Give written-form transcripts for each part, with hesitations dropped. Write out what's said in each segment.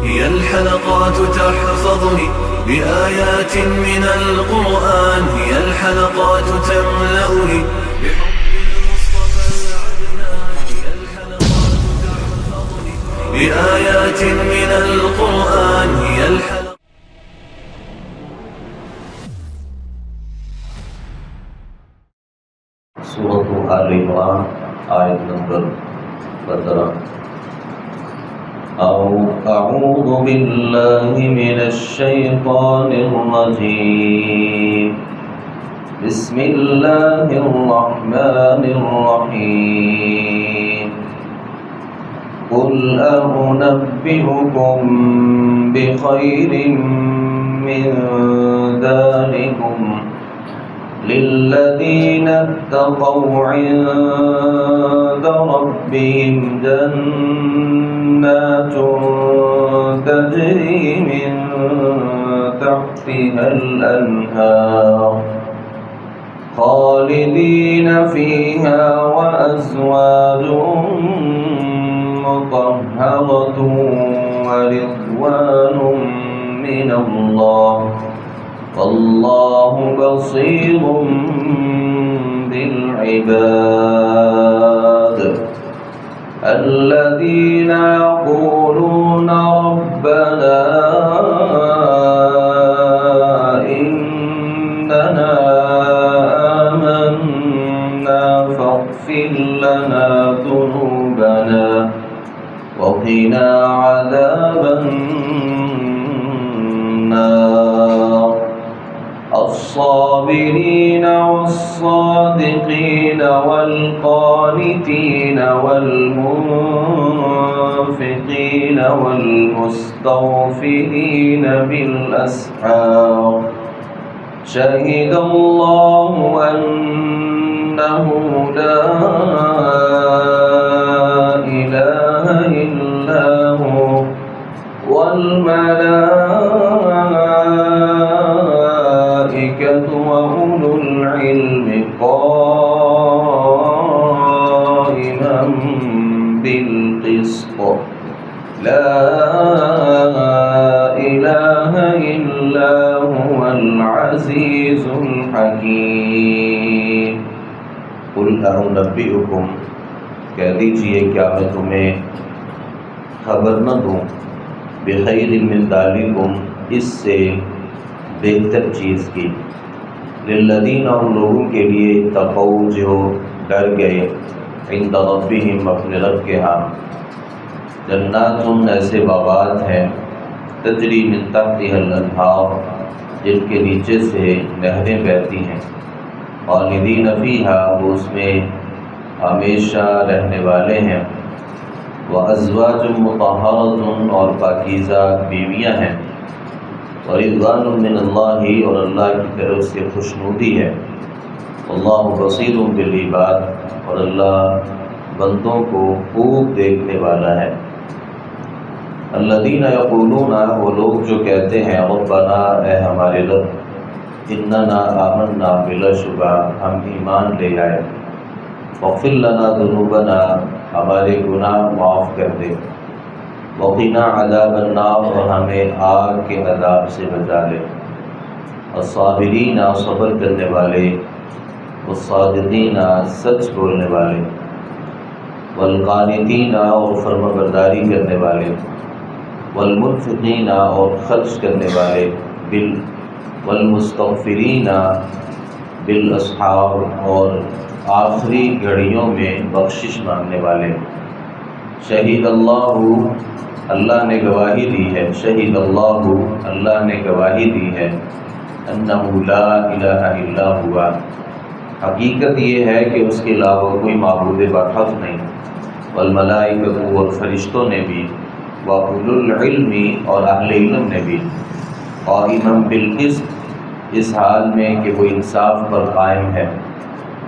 هي الحلقات تحفظني بآيات من القرآن، هي الحلقات تملأني بحب المصطفى العدنان، هي الحلقات تحفظني بآيات من القرآن، هي الحلقات. سورۃ آل عمران آیت نمبر 15. اعوذ باللہ من الشیطان الرجیم، بسم اللہ الرحمن الرحیم. قل أنبئكم بخير من ذلكم للذين اتقوا عند ربهم جنات تجري من تحتها الأنهار خالدين فيها وأزواج مطهرة ورضوان من الله والله بصير بالعباد. الذين يقولون ربنا إننا آمنا فاغفر لنا ذنوبنا وقنا عذاب النار. الصابرين والصادقين والقانتين والمنفقين والمستغفرين بالأسحار. شهد الله أنه لا إله إلا هو والملائكة وأولو العلم قائما بالقسط. لا إله إلا هو العزيز الحكيم. قل أنبئكم، کہہ دیجئے کیا میں تمہیں خبر نہ دوں بخیر من ذالکم، اس سے بہتر چیز کی، للذین، ان لوگوں کے لیے، اتقوا، جو ڈر گئے، عند ربہم، اپنے رب کے ہاں، جنات، ایسے باغات ہیں، تجری من تحتها الانہار، جن کے نیچے سے نہریں بہتی ہیں، خالدین فیہا، وہ اس میں ہمیشہ رہنے والے ہیں، وازواج مطہرۃ، اور پاکیزہ بیویاں ہیں، ورضوان من اللہ، اور اللہ کی طرف سے خوشنودی ہے، اللہ بصیر بالعباد، اور اللہ بندوں کو خوب دیکھنے والا ہے. الذین یقولون، وہ لوگ جو کہتے ہیں، ربنا، اے ہمارے رب، اننا آمنا، بلا شبہ ہم ایمان لے آئے، واغفر لنا ذنوبنا، ہمارے گناہ معاف کر دے، وقنا عذاب النار، اور ہمیں آگ کے عذاب سے بچا لے. الصابرین، صبر کرنے والے، والصادقین، سچ بولنے والے، والقانتین، اور فرما برداری کرنے والے، والمنفقین، اور خرچ کرنے والے، والمستغفرین بالاسحار، اور آخری گھڑیوں میں بخشش مانگنے والے. شہید اللہ، اللہ نے گواہی دی ہے، شہید اللہ، اللہ نے گواہی دی ہے، انہ لا الہ الا ہوا، حقیقت یہ ہے کہ اس کے علاوہ کوئی معبود برحق نہیں، والملائکۃ، اور فرشتوں نے بھی، وأولو العلم، اور اہل علم نے بھی، قائما بالقسط، اس حال میں کہ وہ انصاف پر قائم ہے.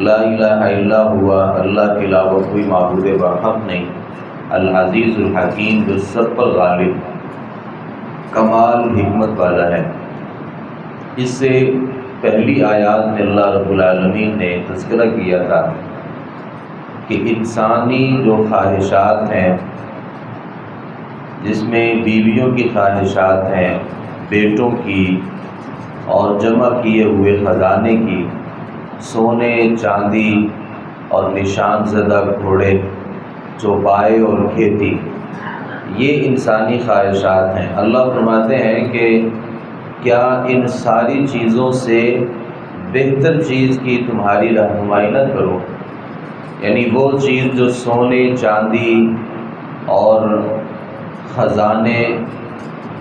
لا الہ الا ہوا، اللہ کے علاوہ کوئی معبود برحق نہیں، العزیز الحکیم، جو سب پر غالب، کمال حکمت والا ہے. اس سے پہلی آیات میں اللہ رب العالمین نے تذکرہ کیا تھا کہ انسانی جو خواہشات ہیں جس میں بیویوں کی خواہشات ہیں، بیٹوں کی اور جمع کیے ہوئے خزانے کی، سونے چاندی اور نشان زدہ گھوڑے، چوپائے اور کھیتی، یہ انسانی خواہشات ہیں۔ اللہ فرماتے ہیں کہ کیا ان ساری چیزوں سے بہتر چیز کی تمہاری رہنمائی نہ کرو؟ یعنی وہ چیز جو سونے چاندی اور خزانے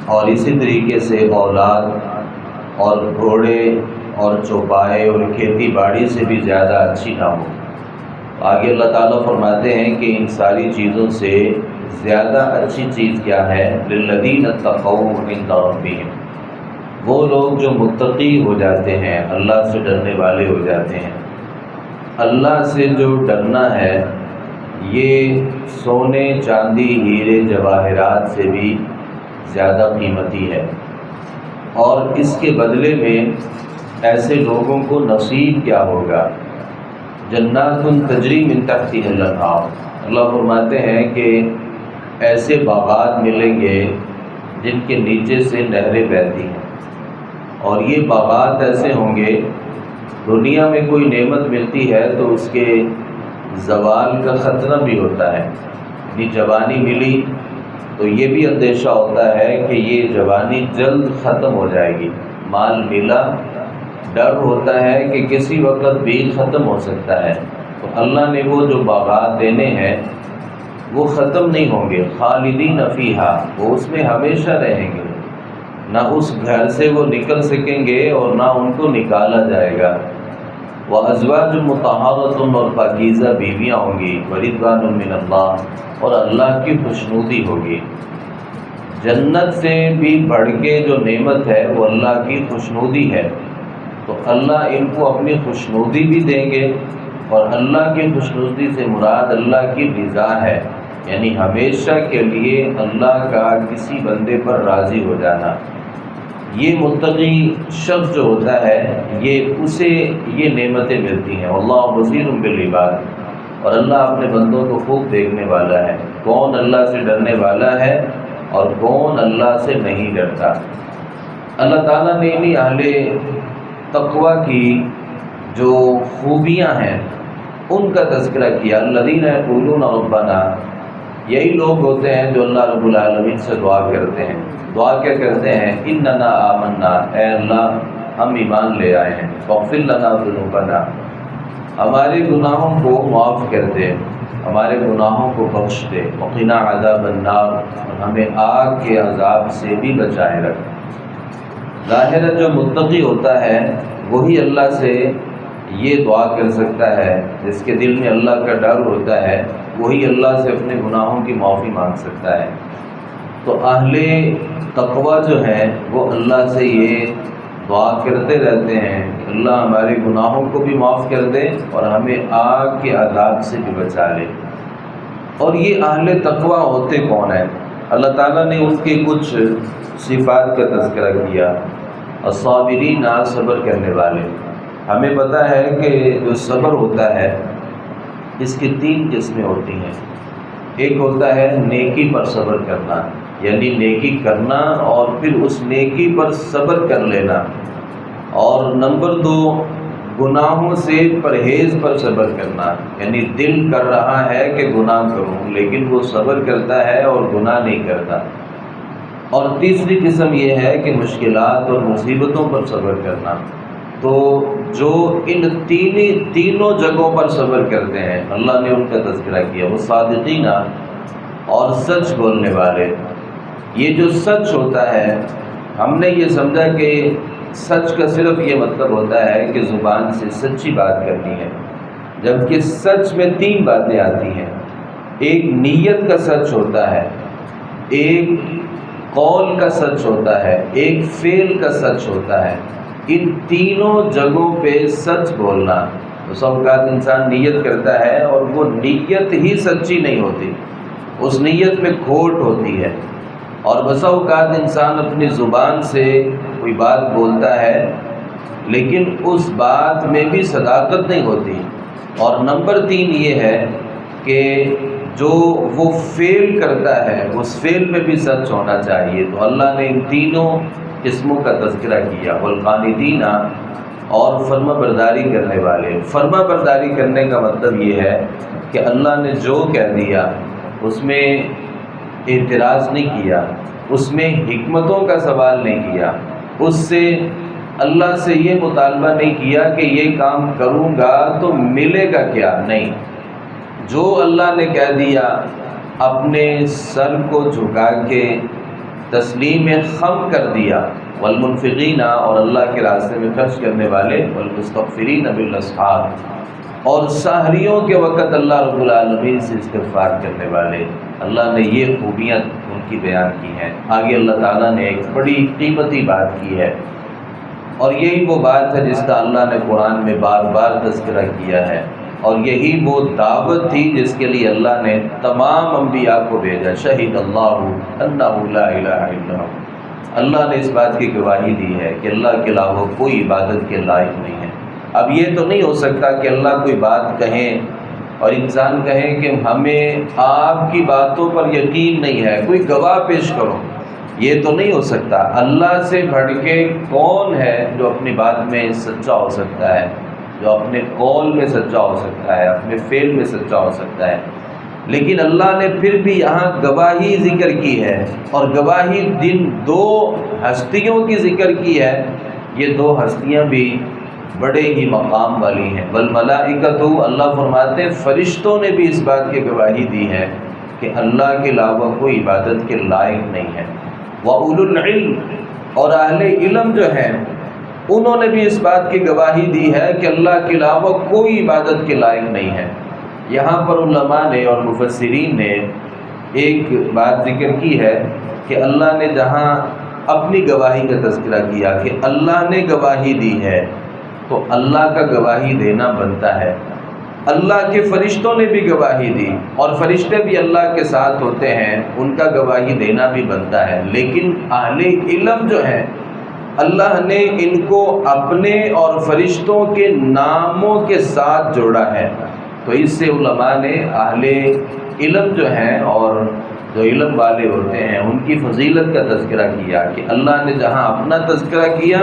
اور اسی طریقے سے اولاد اور گھوڑے اور چوپائے اور کھیتی باڑی سے بھی زیادہ اچھی نہ ہو۔ آگے اللہ تعالیٰ فرماتے ہیں کہ ان ساری چیزوں سے زیادہ اچھی چیز کیا ہے؟ للذین اتقوا عند ربہم، وہ لوگ جو متقی ہو جاتے ہیں، اللہ سے ڈرنے والے ہو جاتے ہیں۔ اللہ سے جو ڈرنا ہے یہ سونے چاندی ہیرے جواہرات سے بھی زیادہ قیمتی ہے، اور اس کے بدلے میں ایسے لوگوں کو نصیب کیا ہوگا؟ جنات تجری من تحتها الانہار، اللہ فرماتے ہیں کہ ایسے باغات ملیں گے جن کے نیچے سے نہریں بہتی ہیں، اور یہ باغات ایسے ہوں گے، دنیا میں کوئی نعمت ملتی ہے تو اس کے زوال کا خطرہ بھی ہوتا ہے۔ یعنی جوانی ملی تو یہ بھی اندیشہ ہوتا ہے کہ یہ جوانی جلد ختم ہو جائے گی، مال ملا، ڈر ہوتا ہے کہ کسی وقت بھی ختم ہو سکتا ہے۔ تو اللہ نے وہ جو باغات دینے ہیں وہ ختم نہیں ہوں گے، خالدین فیہا، وہ اس میں ہمیشہ رہیں گے، نہ اس گھر سے وہ نکل سکیں گے اور نہ ان کو نکالا جائے گا۔ وَأَزْوَاجٌ مُطَہَّرَةٌ، اور پاکیزہ بیویاں ہوں گی، وَرِضْوَانٌ مِّنَ اللَّہِ، اور اللہ کی خوشنودی ہوگی۔ جنت سے بھی بڑھ کے جو نعمت ہے وہ اللہ کی خوشنودی ہے، تو اللہ ان کو اپنی خوشنودی بھی دیں گے، اور اللہ کی خوشنودی سے مراد اللہ کی رضا ہے، یعنی ہمیشہ کے لیے اللہ کا کسی بندے پر راضی ہو جانا۔ یہ متقی شخص جو ہوتا ہے اسے یہ نعمتیں ملتی ہیں۔ واللہ بصیر بالعباد، اور اللہ اپنے بندوں کو خوب دیکھنے والا ہے، کون اللہ سے ڈرنے والا ہے اور کون اللہ سے نہیں ڈرتا۔ اللہ تعالیٰ نے انہیں اہل تقوی کی جو خوبیاں ہیں ان کا تذکرہ کیا۔ الذین یقولون ربنا، یہی لوگ ہوتے ہیں جو اللہ رب العالمین سے دعا کرتے ہیں۔ دعا کیا کرتے ہیں؟ اننا آمنا، اے اللہ ہم ایمان لے آئے ہیں، فاغفر لنا ذنوبنا، ہمارے گناہوں کو معاف کر دے، ہمارے گناہوں کو بخش دے، وقنا عذاب النار، اور ہمیں آگ کے عذاب سے بھی بچائے رکھ۔ ظاہر ہے جو متقی ہوتا ہے وہی اللہ سے یہ دعا کر سکتا ہے، جس کے دل میں اللہ کا ڈر ہوتا ہے وہی اللہ سے اپنے گناہوں کی معافی مانگ سکتا ہے۔ تو اہل تقوی جو ہیں وہ اللہ سے یہ دعا کرتے رہتے ہیں، اللہ ہمارے گناہوں کو بھی معاف کر دے اور ہمیں آگ کے عذاب سے بھی بچا لے۔ اور یہ اہل تقوی ہوتے کون ہیں؟ اللہ تعالیٰ نے ان کے کچھ صفات کا تذکرہ کیا۔ الصابرین، صبر کرنے والے۔ ہمیں پتہ ہے کہ جو صبر ہوتا ہے اس کی 3 قسمیں ہوتی ہیں۔ ایک ہوتا ہے نیکی پر صبر کرنا، یعنی نیکی کرنا اور پھر اس نیکی پر صبر کر لینا، اور نمبر 2 گناہوں سے پرہیز پر صبر کرنا، یعنی دل کر رہا ہے کہ گناہ کروں لیکن وہ صبر کرتا ہے اور گناہ نہیں کرتا۔ اور تیسری قسم یہ ہے کہ مشکلات اور مصیبتوں پر صبر کرنا۔ تو جو ان تینوں جگہوں پر صبر کرتے ہیں اللہ نے ان کا تذکرہ کیا، وہ صادقین اور سچ بولنے والے۔ یہ جو سچ ہوتا ہے، ہم نے یہ سمجھا کہ سچ کا صرف یہ مطلب ہوتا ہے کہ زبان سے سچی بات کرنی ہے، جبکہ سچ میں 3 باتیں آتی ہیں۔ ایک نیت کا سچ ہوتا ہے، ایک قول کا سچ ہوتا ہے، ایک فعل کا سچ ہوتا ہے۔ ان تینوں جگہوں پہ سچ بولنا۔ بس اوقات انسان نیت کرتا ہے اور وہ نیت ہی سچی نہیں ہوتی، اس نیت میں کھوٹ ہوتی ہے، اور بس اوقات انسان اپنی زبان سے کوئی بات بولتا ہے لیکن اس بات میں بھی صداقت نہیں ہوتی۔ اور نمبر 3 یہ ہے کہ جو وہ فعل کرتا ہے اس فعل میں بھی سچ ہونا چاہیے۔ تو اللہ نے ان تینوں قسموں کا تذکرہ کیا، والقانتین اور فرما برداری کرنے والے۔ فرما برداری کرنے کا مطلب یہ ہے کہ اللہ نے جو کہہ دیا اس میں اعتراض نہیں کیا، اس میں حکمتوں کا سوال نہیں کیا، اس سے اللہ سے یہ مطالبہ نہیں کیا کہ یہ کام کروں گا تو ملے گا کیا، نہیں، جو اللہ نے کہہ دیا اپنے سر کو جھکا کے تسلیم خم کر دیا۔ والمنفقین اور اللہ کے راستے میں خرچ کرنے والے، والمستغفرین بالاسحار اور سحریوں کے وقت اللہ رب العالمین سے استغفار کرنے والے۔ اللہ نے یہ خوبیاں ان کی بیان کی ہیں۔ آگے اللہ تعالیٰ نے ایک بڑی قیمتی بات کی ہے، اور یہی وہ بات ہے جس کا اللہ نے قرآن میں بار بار تذکرہ کیا ہے، اور یہی وہ دعوت تھی جس کے لیے اللہ نے تمام انبیاء کو بھیجا۔ شہید اللہ انہ لا الہ الا ہو، اللہ نے اس بات کی گواہی دی ہے کہ اللہ کے علاوہ کوئی عبادت کے لائق نہیں ہے۔ اب یہ تو نہیں ہو سکتا کہ اللہ کوئی بات کہیں اور انسان کہے کہ ہمیں آپ کی باتوں پر یقین نہیں ہے، کوئی گواہ پیش کرو، یہ تو نہیں ہو سکتا۔ اللہ سے بڑھ کے کون ہے جو اپنی بات میں سچا ہو سکتا ہے، جو اپنے قول میں سچا ہو سکتا ہے، اپنے فعل میں سچا ہو سکتا ہے؟ لیکن اللہ نے پھر بھی یہاں گواہی ذکر کی ہے، اور گواہی جن دو ہستیوں کی ذکر کی ہے، یہ دو ہستیاں بھی بڑے ہی مقام والی ہیں۔ والملائکۃ، اللہ فرماتے ہیں فرشتوں نے بھی اس بات کی گواہی دی ہے کہ اللہ کے علاوہ کوئی عبادت کے لائق نہیں ہے۔ وَأُولُو الْعِلْمِ، اور اہل علم جو ہیں انہوں نے بھی اس بات کی گواہی دی ہے کہ اللہ کے علاوہ کوئی عبادت کے لائق نہیں ہے۔ یہاں پر علماء نے اور مفسرین نے ایک بات ذکر کی ہے کہ اللہ نے جہاں اپنی گواہی کا تذکرہ کیا کہ اللہ نے گواہی دی ہے، تو اللہ کا گواہی دینا بنتا ہے۔ اللہ کے فرشتوں نے بھی گواہی دی، اور فرشتے بھی اللہ کے ساتھ ہوتے ہیں، ان کا گواہی دینا بھی بنتا ہے۔ لیکن اہل علم جو ہیں اللہ نے ان کو اپنے اور فرشتوں کے ناموں کے ساتھ جوڑا ہے، تو اس سے علماء نے اہل علم جو ہیں اور جو علم والے ہوتے ہیں ان کی فضیلت کا تذکرہ کیا کہ اللہ نے جہاں اپنا تذکرہ کیا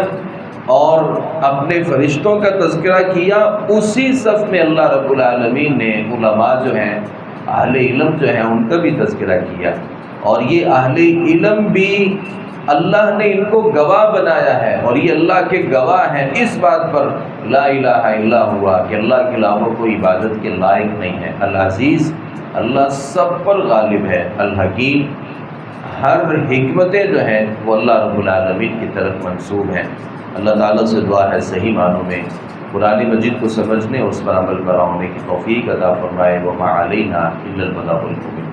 اور اپنے فرشتوں کا تذکرہ کیا، اسی صف میں اللہ رب العالمین نے علماء جو ہیں اہل علم جو ہیں ان کا بھی تذکرہ کیا۔ اور یہ اہل علم بھی اللہ نے ان کو گواہ بنایا ہے، اور یہ اللہ کے گواہ ہیں اس بات پر لا الہ الا ہوا کہ اللہ کے علاوہ کوئی عبادت کے لائق نہیں ہے۔ العزیز، اللہ سب پر غالب ہے، الحکیم، ہر حکمتیں جو ہیں وہ اللہ رب العالمین کی طرف منسوب ہیں۔ اللہ تعالیٰ سے دعا ہے صحیح معنوں میں قرآن مجید کو سمجھنے اور اس پر عمل پیرا ہونے کی توفیق عطا فرمائے۔ وما علینا الا البلاغ المبین۔